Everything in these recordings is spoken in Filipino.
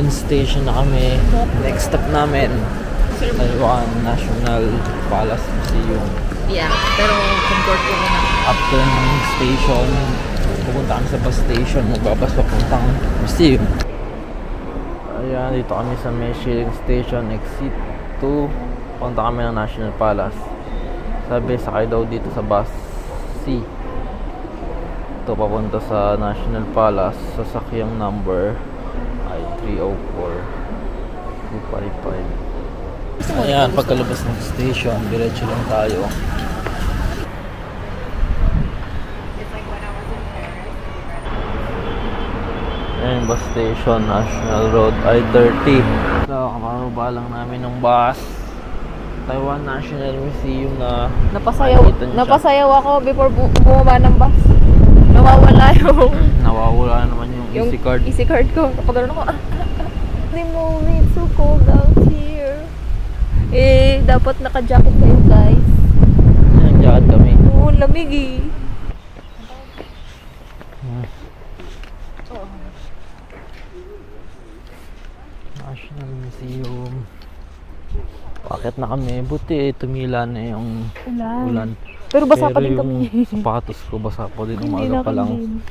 Michelin Station na kami. Next stop namin, Taiwan National Palace Museum. Yeah, pero comport ko na. After ng station, pupunta kami sa bus station, magbabas papuntang museum. Ayan, dito kami sa Michelin Station, exit 2. Punta kami ng National Palace. Sabi, sakay daw dito sa bus C. Ito papunta sa National Palace. Sasakyang number ay 304 255. Ayan, pagkalabas ng station, diretso lang tayo. Ayan, bus station, National Road I-30. So, kapababa lang namin ng bus. Taiwan National Museum na Napasayaw ako before bumaba ng bus. Nawawala naman yung easy card. Easy card ko. Kapag ako, remove it, so cold out here. Dapat naka-jacket kayo, guys. Nandiyan kami. Oo, lamig eh. National Museum. Bakit na kami? Buti tumila na yung ulan. Pero basa pa din kami. Yung sapatos ko basa pa din umaga pa lang.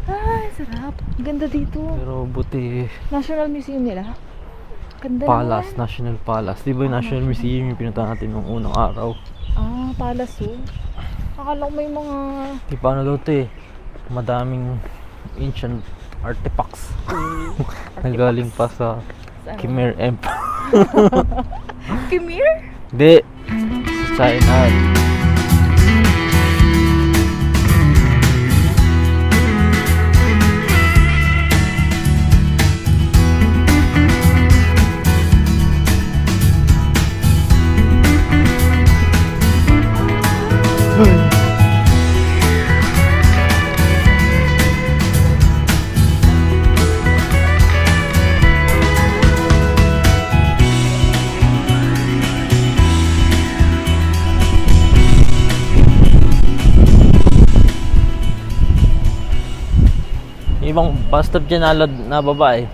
Ay, sarap. Ganda dito. Pero buti National Museum nila. Ganda Palace, naman. National Palace. Di ba yung National Museum yung pinunta natin nung unang araw? Ah, Palace oh. Akala ko may mga... Di paano daw ito eh. Madaming ancient artifacts. Nagaling pa sa Khmer Empire. Khmer? Di. Sa China. Ibang bus stop dyan na babae.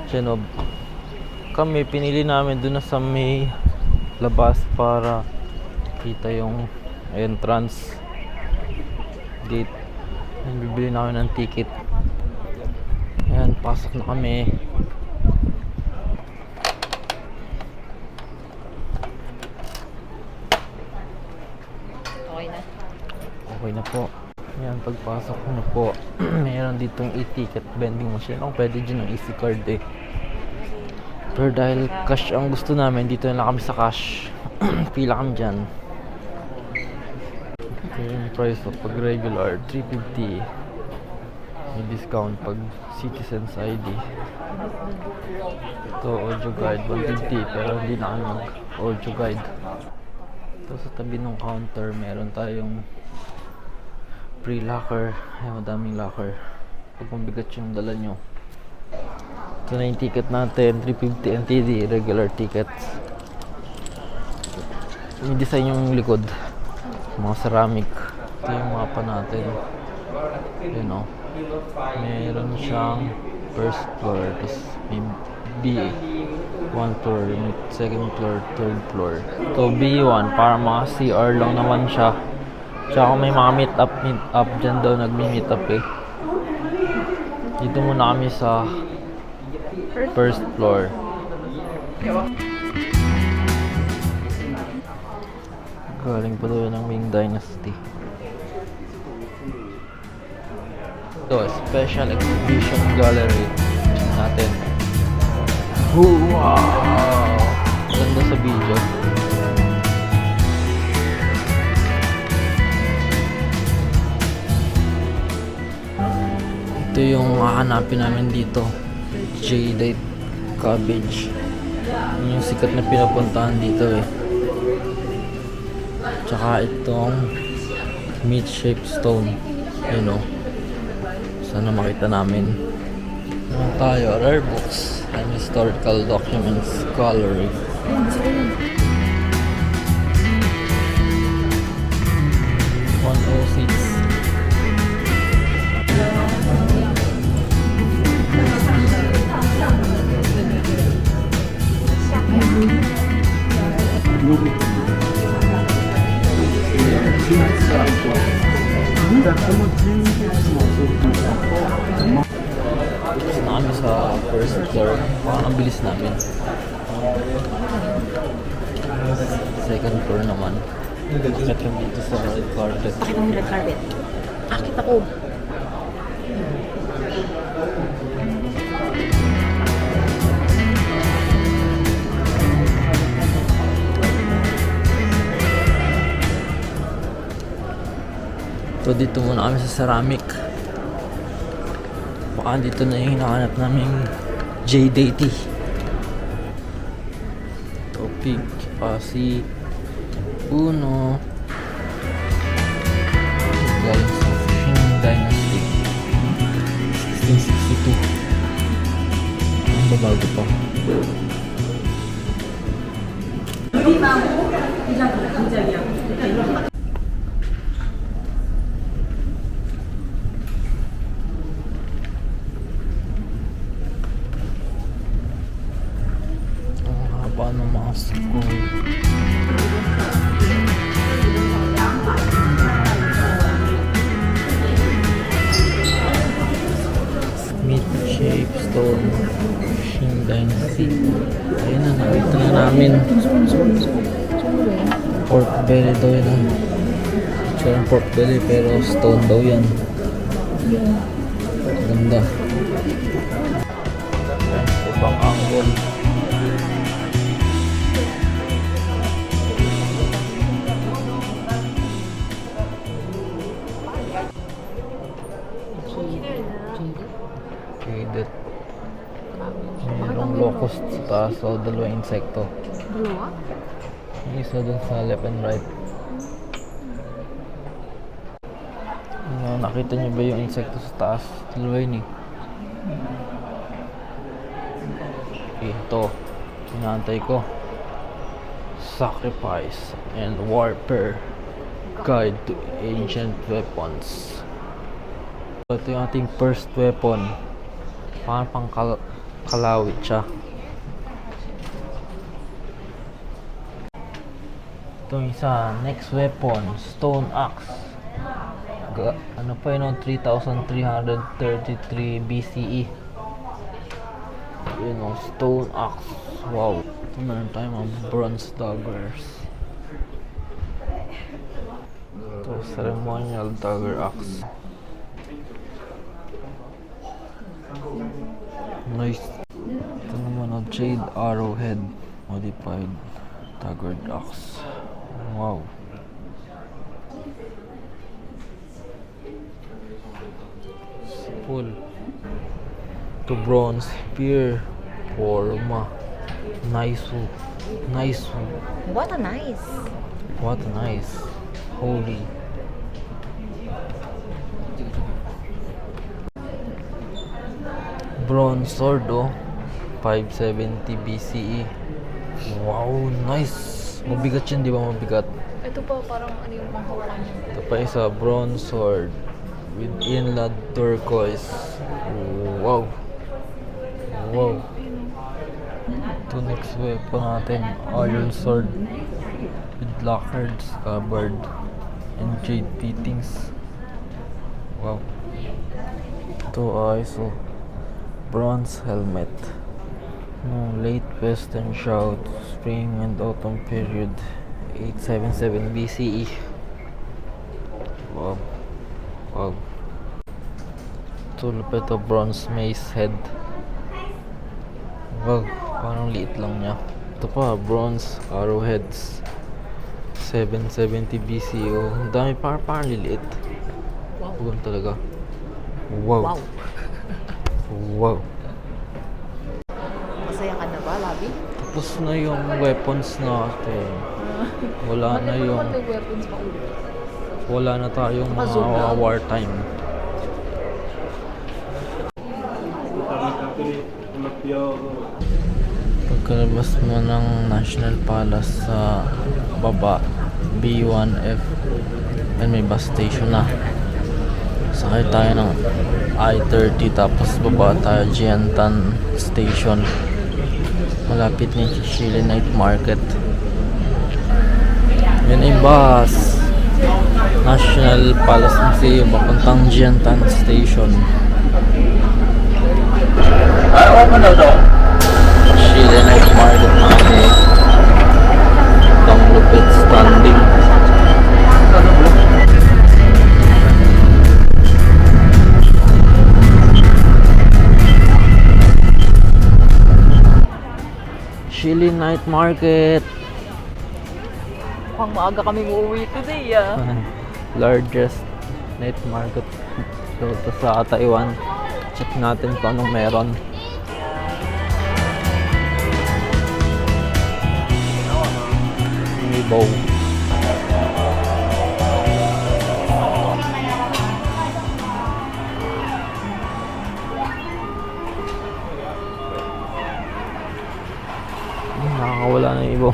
Siya kami pinili namin doon na sa may labas para kita yung entrance gate. Bibili namin ng ticket. Ayan, pasok na kami. Okay na. Okay na po. Ayan, pagpasok ko na po, mayroon ditong e-ticket vending machine. Pwede dyan ng easy card eh. Pero dahil cash ang gusto namin, dito na lang kami sa cash. Pila kami dyan. Ito yung price of pag regular, 350. May discount pag Citizens ID. Ito, audio guide, 150. Pero hindi na kami mag-audio guide. Ito sa tabi ng counter, meron tayong free locker. Ay, madaming locker. Pag mabigat yung dala nyo. Ito na yung ticket natin, 350 NTD, regular tickets. May design yung likod. Mga ceramic. Ito yung mapa natin. Yun o. Meron siyang first floor. Tapos may B. 1 floor, may second floor, third floor. Ito B1, para mga CR lang naman siya. Tsaka may mga meet up dyan daw, nagmi-meet up eh. Dito muna kami sa first floor. Galing pa daw ng Ming Dynasty. Ito, special exhibition gallery natin. Wow! Ganda sa video. Ito yung hahanapin namin dito, jadeite cabbage. Yun yung sikat na pinapuntahan dito eh. Tsaka itong meat-shaped stone. Yun o. Sana makita namin. Naman tayo, rare books and historical documents gallery. 106. Tapos na kami sa first floor. Parang ang bilis namin. Second floor naman. Akit kami dito sa red carpet. Akit ang red carpet. Akit ako. So dito muna kami sa ceramic. Baka dito na yung hinahanap namin JDT. Topig, Pasi, Uno. Galing sa Qing Dynasty 1662. Ang babago pa. Ang haba ng mga school. Meat shape stone Qing Dynasty. Ayun na, nakita na namin. Pork belly daw yun. So yung pork belly pero stone daw yan. Ganda. Ibang angle. Shaded. Mayroong locust sa taas, so dalawang insekto. Dalawa? Yung isa dun sa left and right. Nakita niyo ba yung insekto sa taas? Dalawa yun eh. Ito. Inaantay ko. Sacrifice and Warfare Guide to Ancient Weapons. Ito yung ating first weapon. Parang pang kalawit siya. Ito yung isa. Next weapon. Stone Axe. Ano pa yun? 3333 BCE. Yun o. Stone Axe. Wow. Ito meron tayo mga bronze daggers. Ito. Ceremonial dagger axe. Nice. Ito naman o. Jade arrowhead. Modified dagger axe. Wow. Full. To bronze spear. Forma. Nice. Nice. What a nice. What nice. Holy. Bronze sword oh. 570 BCE. Wow, nice. Mabigat yan, di ba mabigat? Ito pa parang ano yung panghawakan niya. Ito pa isa, bronze sword with inlaid turquoise. Wow. Wow. Ito next weapon natin, iron sword with lacquered scabbard and jade fittings. Wow. Ito ISO bronze helmet. No, late western shout, spring and autumn period, 877 BCE. Wow. Wow. Ito lupit o bronze mace head. Wow, parang liit lang niya. Ito pa, bronze arrowheads, 770 BCE. Oh, ang dami, parang liliit. Wow. Huwag talaga. Wow. Wow. Wow. Masaya ka na ba, Labi? Tapos na yung weapons natin. Wala na yung... May weapons pa ulit. Wala na tayong Naka-zoom mga lang. wartime. Pagkalabas mo ng National Palace sa baba, B1F, and may bus station na. Sakay tayo ng I-30 tapos baba tayo Jiantan Station. Malapit na yung Chile Night Market. Yan yung bus. National Palace Museum papuntang Jiantan Station. Chile Night Market namin. Itong lupit standing. Chile Night Market. Mukhang maaga kami uuwi today ah. Largest night market dito sa Taiwan. Check natin kung anong meron. Mibo. Nakakawala na yung ibo.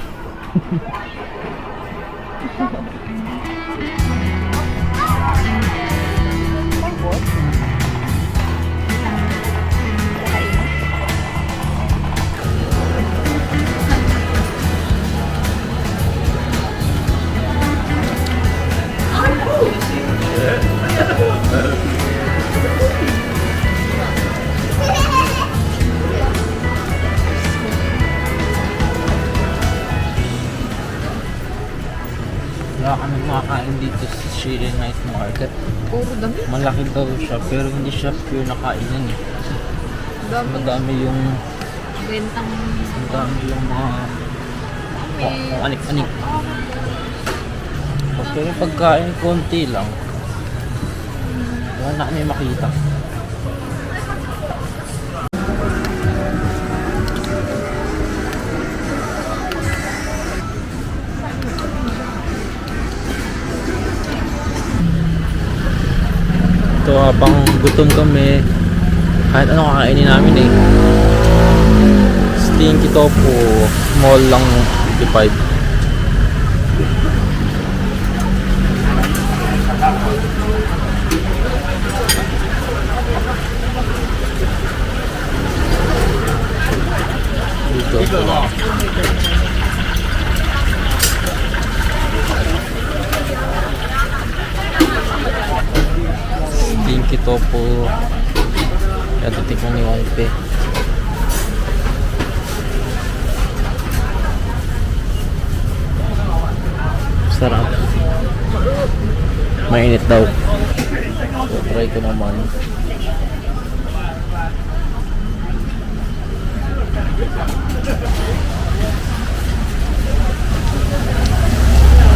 Wala kami makakain dito sa Chile Night Market. Puro dami. Malaki daw siya pero hindi siya pure na kainan eh. Dami. Madami yung Bentang. mga kung anik-anik. Pero yung pagkain konti lang. Wala na kami makita. Ito habang gutom kami, kahit ano kakainin namin eh. Stinky tofu, small lang 55. Dito. Stinky tofu. Kaya titikman ni Wangpe. Sarap. Mainit daw. So, try ko naman.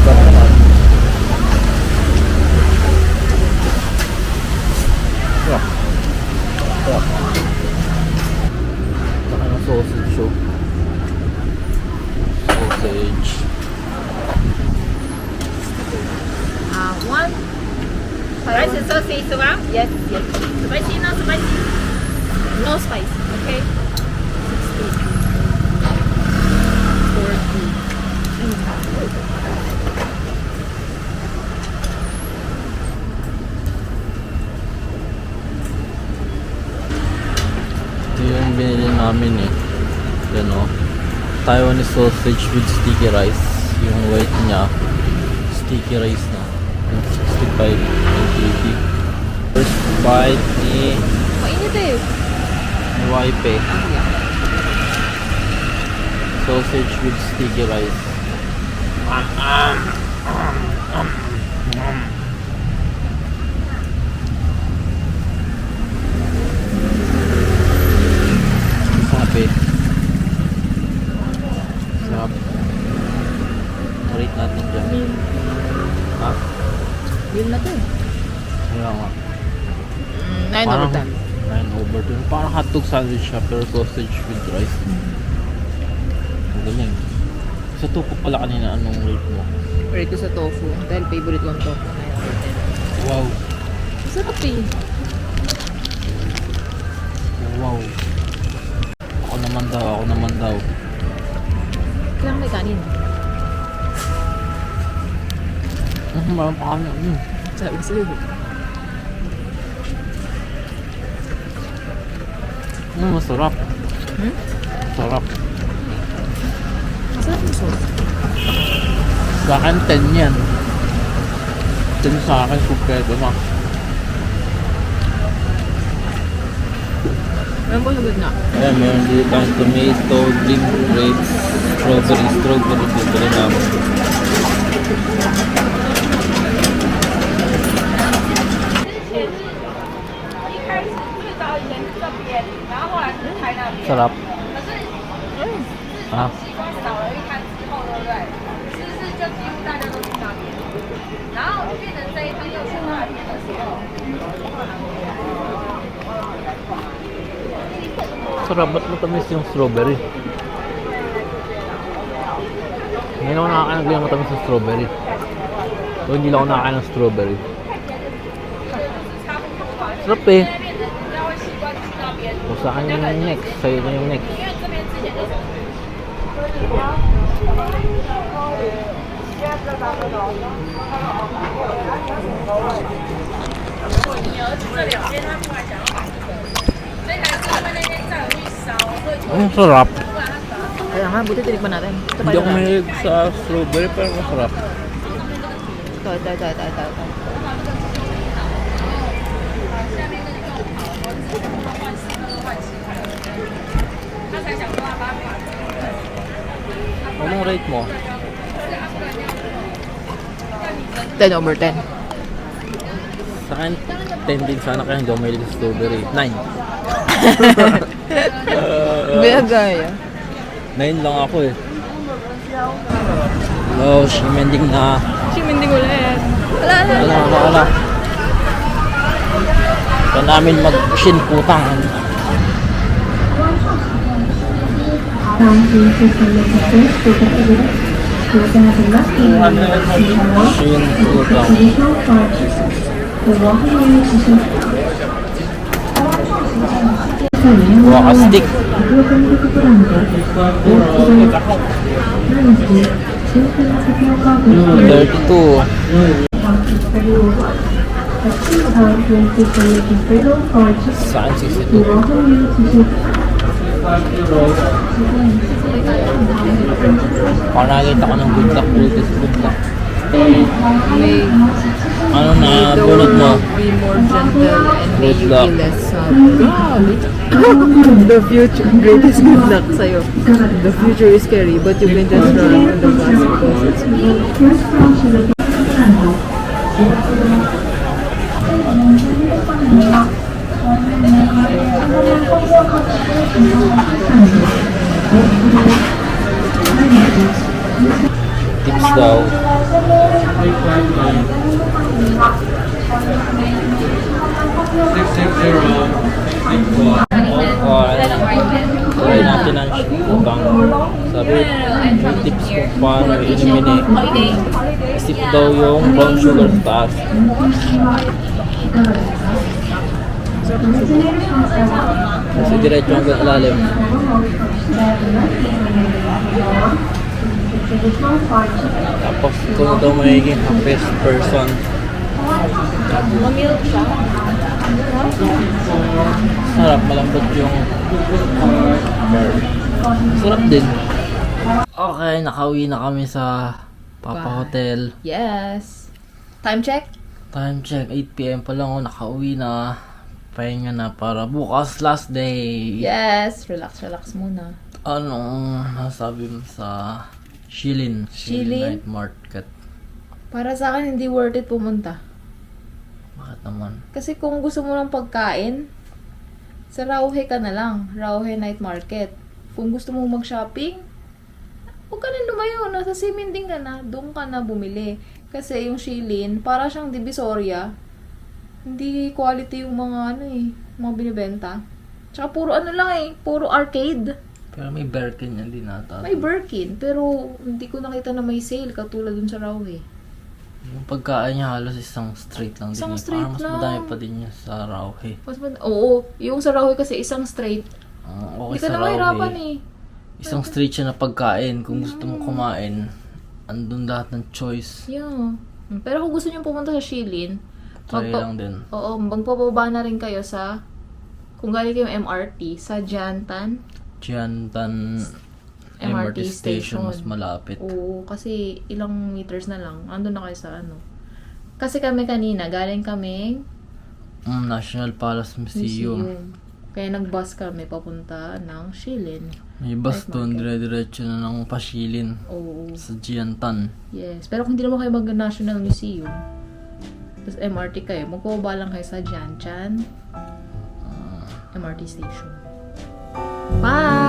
Sarap naman. Sarap. Sarap. Saka ng sausage show. Sausage. One. Rice and sausage, wow? Yes, yes. Spicy, no spicy. No spice. Okay. 40. Ito yung binili namin eh. Yan o. Taiwanese sausage with sticky rice. Yung white niya. Sticky rice na. 65 and 80. First bite ni Mainit eh. Wipe. Sausage with sticky rice. Sarap eh. Sarap. Rate natin dyan. Ha? Yun na to eh. Kaya nga. 9 over 10. 9 over 10. Parang hotdog sandwich siya pero sausage with rice. Ang galing. Sa tofu pala kanina, anong rate mo? Rate ko sa tofu. Dahil favorite ko ang tofu. 9 over 10. Wow. Masarap eh. Wow. Ako naman daw, ako naman daw. Kailangan may kanin. Marami pa kami. Sabi ko sa'yo. Masarap. Sarap. Masarap yung sauce. Sa akin 10 yan. 10 sa akin, kumpleto na. Meron po sa gitna. Ayan, meron dito tayong tomato, green grapes, strawberry dito rin namin. Sarap. Ah, sarap. Ba't matamis yung strawberry? Ngayon ako nakakain ng matamis yung strawberry. So hindi lang ako nakakain ng strawberry. Sarap eh. O sa akin yung next. Sa'yo na yung next. Ang sarap. Kaya nga, buti tinikman natin. Ito Hindi ako mahilig sa strawberry pero masarap. Ito. Anong rate mo? 10 over 10. Sa akin, 10 din sana kaya hindi ako mahilig sa strawberry. 9. Biyagaya. 9 lang ako eh. Hello, shimending na. Siminding ulit. Wala. Ito namin mag-shin putang. Shin putang. Waka stick. 32. Saan 62? Parang nakikita ko ng good luck, greatest good luck. May Ano na bunot mo? be more gentle and may Good you luck. be less sad. The future, greatest good luck sa'yo. The future is scary, but you can just run from the past because it's Tips daw. Try natin ang shikutang. Sabi, yung tips kung paano eliminate. Isip daw yung brown sugar sa taas. Kasi diretso hanggang ilalim. Tapos kung daw magiging happiest person. mamilk siya. Sarap, malambot yung sarap din. Okay, nakauwi na kami sa Papa Hotel. Yes. Time check? Time check, 8 PM pa lang ako nakauwi na. Pahinga na para bukas last day. Yes. Relax muna. Anong nasabi mo sa Shilin Shilin? Night Market? Para sa akin, hindi worth it pumunta. Bakit naman? Kasi kung gusto mo ng pagkain, sa Rauhe ka na lang. Rauhe Night Market. Kung gusto mo mag-shopping, huwag ka na lumayo. Nasa Siminding ka na. Doon ka na bumili. Kasi yung Shilin, para siyang Divisoria. Hindi quality yung mga mga binibenta. Tsaka puro puro arcade. Pero may Birkin yan din ata. May Birkin, pero hindi ko nakita na may sale katulad dun sa Rauhe. Yung pagkain niya halos isang street lang din. Isang eh. street Parang mas lang. madami pa din yung sa Rauhe. Oo, yung sa Rauhe kasi isang straight. Okay Hindi ka sa na mahirapan Rauhe. Isang street siya na pagkain. Kung gusto mo kumain, andun lahat ng choice. Yeah. Pero kung gusto niyo pumunta sa Shilin, Try lang din. Oo, magpapababa na rin kayo sa, kung galing kayo MRT, sa Jantan Jiantan MRT station mas malapit. Oo, kasi ilang meters na lang, andun na kayo sa Kasi kami kanina, galing kaming National Palace Museum. Kaya nag-bus kami papunta ng Shilin. May bus Night doon, market. dire-diretso na ng Pasilin Oo. sa Jiantan. Yes. Pero kung hindi naman kayo mag-National Museum, tapos MRT kayo, magpababa lang kayo sa Jianchan MRT station. Bye!